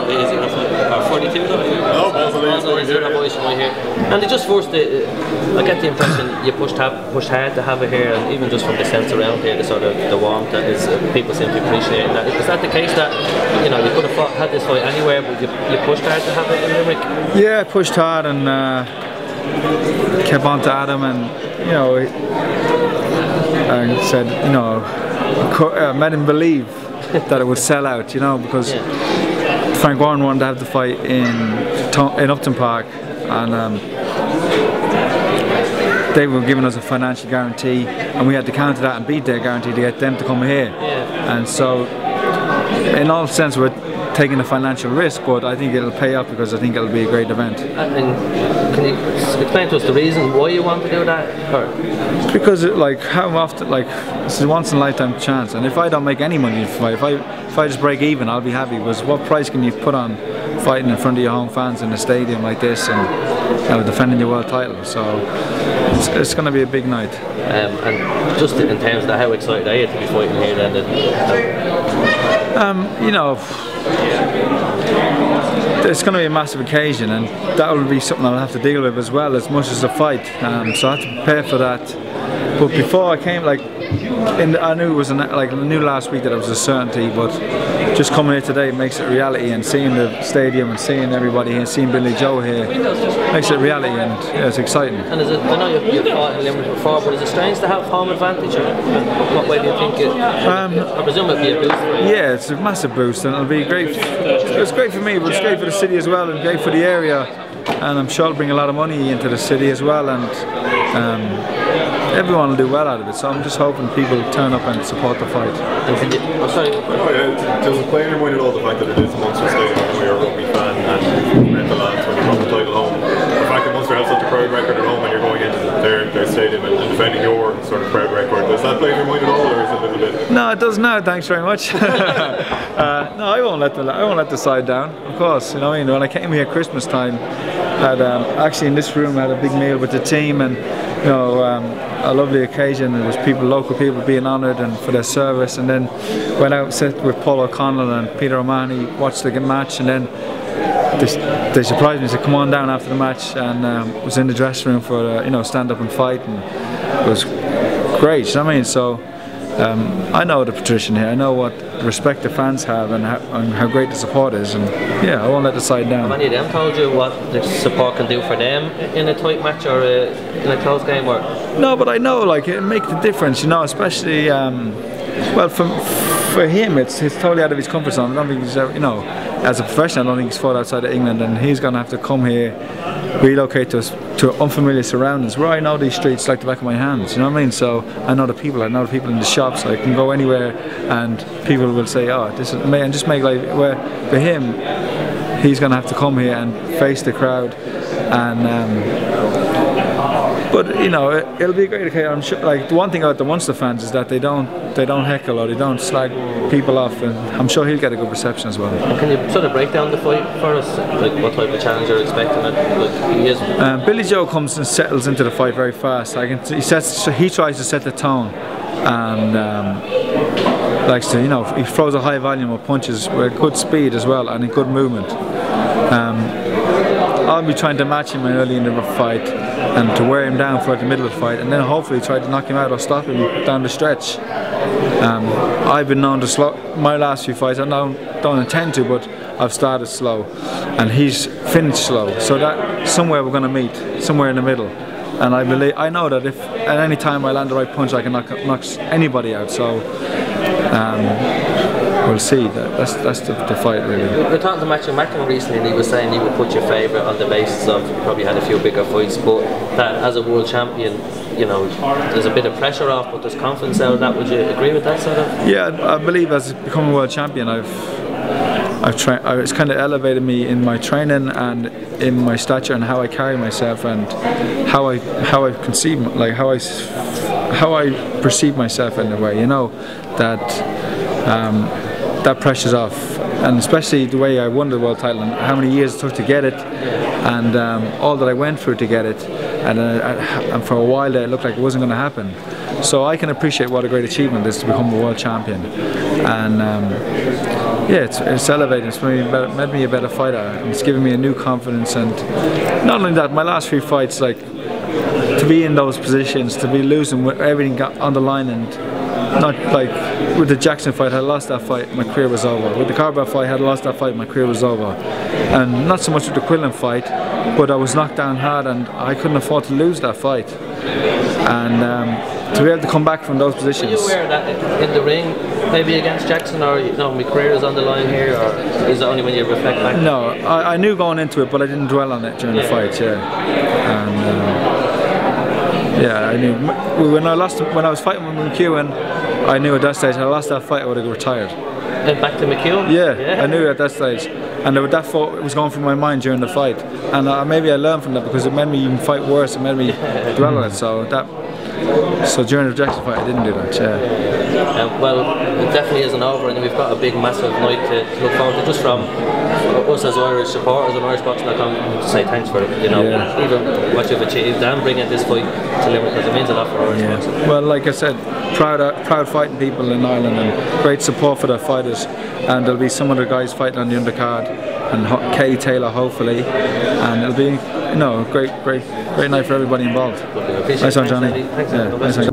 not easy enough. 42 though? No, balls not easy right here. And they just forced it. I get the impression you pushed hard to have it here, and even just from the sense around here, the sort of the warmth that is, people seem to appreciate that. Is that the case that you know you could have had this fight anywhere, but you pushed hard to have it in Limerick? Yeah, I pushed hard and kept on to Adam, and you know, I said, you know, made him believe that it would sell out, you know, because Frank Warren wanted to have the fight in Thomond Park, and they were giving us a financial guarantee, and we had to counter that and beat their guarantee to get them to come here. And so, in all sense, we're taking a financial risk, but I think it'll pay off because I think it'll be a great event. And can you explain to us the reason why you want to do that? Or? Because like how often, like it's a once in a lifetime chance, and if I don't make any money in the fight, if I just break even, I'll be happy. Because what price can you put on fighting in front of your home fans in a stadium like this, and you know, defending your world title? So it's going to be a big night. And just in terms of that, how excited are you to be fighting here then? You know, it's going to be a massive occasion, and that will be something I'll have to deal with as well, as much as the fight. So I have to prepare for that. But before I came, like, I knew it was I knew last week that it was a certainty, but just coming here today makes it reality, and seeing the stadium and seeing everybody here, and seeing Billy Joe here makes it reality, and yeah, it's exciting. And is it, I know you've fought in Limerick before, but is it strange to have home advantage, or what way do you think it? I presume it'd be a boost for you. Yeah, it's a massive boost, and it'll be great. It's great for me, but it's great for the city as well, and great for the area, and I'm sure it'll bring a lot of money into the city as well, and everyone will do well out of it. So I'm just hoping people turn up and support the fight. Does it play in your mind at all the fact that it is a Munster stadium and you're a rugby fan and you met the lads when you brought the title home? The fact that Munster have such a proud record at home and you're going into their stadium and defending your sort of proud record, does that play in your mind at all, or is it a little bit? No, it does now. Thanks very much. No, I won't let the side down. Of course, you know. I mean, when I came here Christmas time, I had actually in this room I had a big meal with the team, and you know, a lovely occasion. There was local people being honoured and for their service, and then went out and sat with Paul O'Connell and Peter O'Mahony, watched the match, and then they surprised me. They said, "Come on down after the match," and was in the dressing room for you know, stand up and fight, and it was great. You know what I mean? So I know the tradition here. I know what respect the fans have and how great the support is, and yeah, I won't let the side down. Have any of them told you what the support can do for them in a tight match or in a close game? Or? No, but I know, like, it makes the difference, you know, especially well, for him it's totally out of his comfort zone. I don't think he's, you know, as a professional, I don't think he's fought outside of England, and he's going to have to come here, relocate to unfamiliar surroundings where I know these streets like the back of my hands, you know what I mean? So I know the people in the shops. I can go anywhere and people will say, "Oh, this is," and just make life, where for him, he's going to have to come here and face the crowd, and but you know, it'll be a great occasion. I'm sure. Like, the one thing about the Munster fans is that they don't heckle or they don't slag people off, and I'm sure he'll get a good reception as well. And can you sort of break down the fight for us? Like, what type of challenge you're expecting? Like, he is. Billy Joe comes and settles into the fight very fast. He tries to set the tone, and likes to, you know, he throws a high volume of punches with good speed as well and a good movement. I'll be trying to match him early in the fight and to wear him down for the middle of the fight, and then hopefully try to knock him out or stop him down the stretch. I've been known to slow my last few fights. I don't intend to, but I've started slow, and he's finished slow. So that somewhere we're going to meet, somewhere in the middle. And I know that if at any time I land the right punch, I can knock anybody out. So we'll see. That's the fight, really. We were talking to Matthew Mackin recently, and he was saying he would put your favourite on the basis of you probably had a few bigger fights, but that as a world champion, you know, there's a bit of pressure off, but there's confidence out of that. Would you agree with that sort of? Yeah, I believe as becoming a world champion, it's kind of elevated me in my training and in my stature and how I carry myself and how I conceive, like how I perceive myself in a way, you know, that pressure's off, and especially the way I won the world title and how many years it took to get it, and all that I went through to get it, and for a while there it looked like it wasn't going to happen. So I can appreciate what a great achievement it is to become a world champion, and Yeah, it's elevating. It's made me a better fighter. And it's given me a new confidence, and not only that, my last 3 fights, like, to be in those positions, to be losing with everything got on the line, and not like with the Jackson fight, I lost that fight, my career was over. With the Carver fight, I had lost that fight, my career was over. And not so much with the Quillen fight, but I was knocked down hard, and I couldn't afford to lose that fight. And to be able to come back from those positions. Were you aware that in the ring, maybe against Jackson, or my career is on the line here, or is it only when you reflect back? No, I knew going into it, but I didn't dwell on it during the fight. Yeah, and yeah, I knew when I was fighting with McEwen, I knew at that stage, had I lost that fight, I would have retired. And back to McEwen? Yeah, I knew at that stage, and that thought was going through my mind during the fight, and maybe I learned from that because it made me even fight worse. It made me dwell on it. So during the Jackson fight, I didn't do that. Yeah. Well, it definitely isn't over, and we've got a big, massive night to look forward to. Just from us as Irish supporters and IrishBoxing.com, to say thanks for even what you've achieved and bringing this fight to Limerick, because it means a lot for Irish boxing. Well, like I said, proud fighting people in Ireland, and great support for their fighters. And there'll be some other guys fighting on the undercard, and Katie Taylor hopefully, and it'll be a great night for everybody involved. Nice one, Johnny. Thanks,